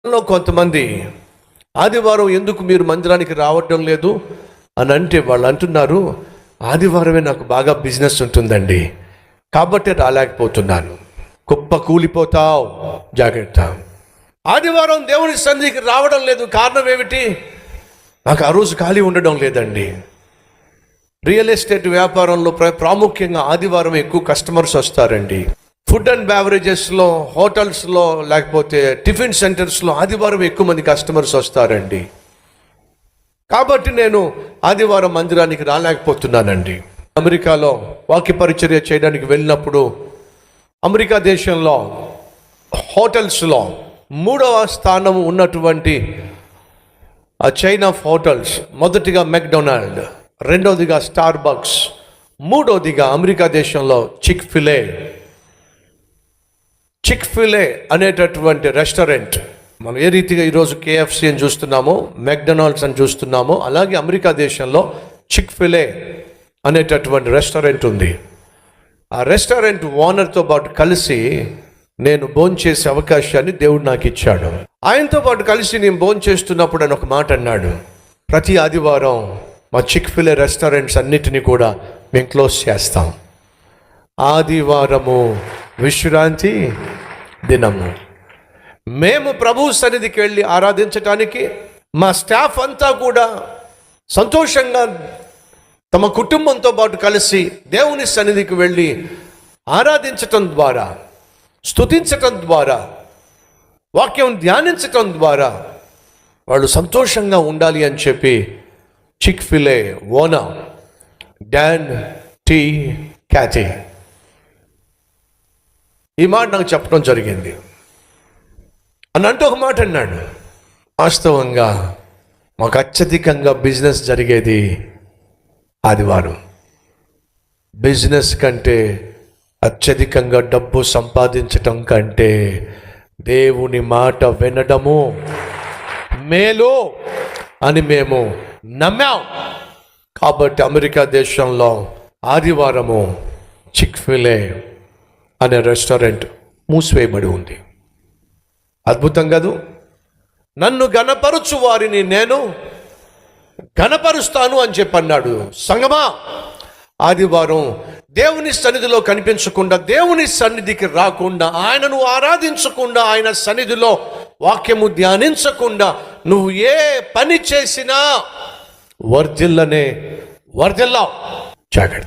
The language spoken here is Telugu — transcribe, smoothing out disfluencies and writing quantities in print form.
కొంతమంది ఆదివారం ఎందుకు మీరు మందిరానికి రావటం లేదు అని అంటే వాళ్ళు అంటున్నారు, ఆదివారమే నాకు బాగా బిజినెస్ ఉంటుందండి కాబట్టి రాలేకపోతున్నాను. కుప్ప కూలిపోతావు, జాగ్రత్త. ఆదివారం దేవుని సన్నిధికి రావడం లేదు, కారణం ఏమిటి? నాకు ఆ రోజు ఖాళీ ఉండడం లేదండి. రియల్ ఎస్టేట్ వ్యాపారంలో ప్రాముఖ్యంగా ఆదివారం ఎక్కువ కస్టమర్స్ వస్తారండి. ఫుడ్ అండ్ బ్యావరేజెస్లో, హోటల్స్లో, లేకపోతే టిఫిన్ సెంటర్స్లో ఆదివారం ఎక్కువ మంది కస్టమర్స్ వస్తారండి. కాబట్టి నేను ఆదివారం మందిరానికి రాలేకపోతున్నానండి. అమెరికాలో వాక్య పరిచర్య చేయడానికి వెళ్ళినప్పుడు అమెరికా దేశంలో హోటల్స్లో 3వ స్థానం ఉన్నటువంటి ఆ చైన్ ఆఫ్ హోటల్స్, మొదటిగా మెక్డొనాల్డ్, రెండవదిగా స్టార్ బక్స్, మూడవదిగా అమెరికా దేశంలో చిక్ ఫిలే అనేటటువంటి రెస్టారెంట్. మనం ఏ రీతిగా ఈరోజు KFC అని చూస్తున్నామో, మెక్డొనాల్డ్స్ అని చూస్తున్నామో, అలాగే అమెరికా దేశంలో చిక్ ఫిలే అనేటటువంటి రెస్టారెంట్ ఉంది. ఆ రెస్టారెంట్ ఓనర్తో పాటు కలిసి నేను భోంచేసే అవకాశాన్ని దేవుడు నాకు ఇచ్చాడు. ఆయనతో పాటు కలిసి నేను భోంచేస్తున్నప్పుడు ఆయన ఒక మాట అన్నాడు, ప్రతి ఆదివారం మా చిక్ ఫిలే రెస్టారెంట్స్ అన్నిటినీ కూడా మేము క్లోజ్ చేస్తాం. ఆదివారము విశ్రాంతి దినము. మేము ప్రభు సన్నిధికి వెళ్ళి ఆరాధించటానికి మా స్టాఫ్ అంతా కూడా సంతోషంగా తమ కుటుంబంతో పాటు కలిసి దేవుని సన్నిధికి వెళ్ళి ఆరాధించటం ద్వారా, స్తుతించటం ద్వారా, వాక్యం ధ్యానించటం ద్వారా వాళ్ళు సంతోషంగా ఉండాలి అని చెప్పి చిక్ ఫిలే ఓనర్ డాన్ టీ క్యాథీ ఈ మాట నాకు చెప్పడం జరిగింది. అని అంటూ ఒక మాట అన్నాడు, వాస్తవంగా మాకు అత్యధికంగా బిజినెస్ జరిగేది ఆదివారం. బిజినెస్ కంటే, అత్యధికంగా డబ్బు సంపాదించటం కంటే దేవుని మాట వినడము మేలు అని మేము నమ్మాం. కాబట్టి అమెరికా దేశంలో ఆదివారము చిక్ ఫిలే అనే రెస్టారెంట్ మూసివేయబడి ఉంది. అద్భుతం కాదు? నన్ను గణపరుచు వారిని నేను గణపరుస్తాను అని చెప్పన్నాడు. సంగమా, ఆదివారం దేవుని సన్నిధిలో కనిపించకుండా, దేవుని సన్నిధికి రాకుండా, ఆయనను ఆరాధించకుండా, ఆయన సన్నిధిలో వాక్యము ధ్యానించకుండా నువ్వు ఏ పని చేసినా వర్ధిల్లవు. జాగ్రత్త.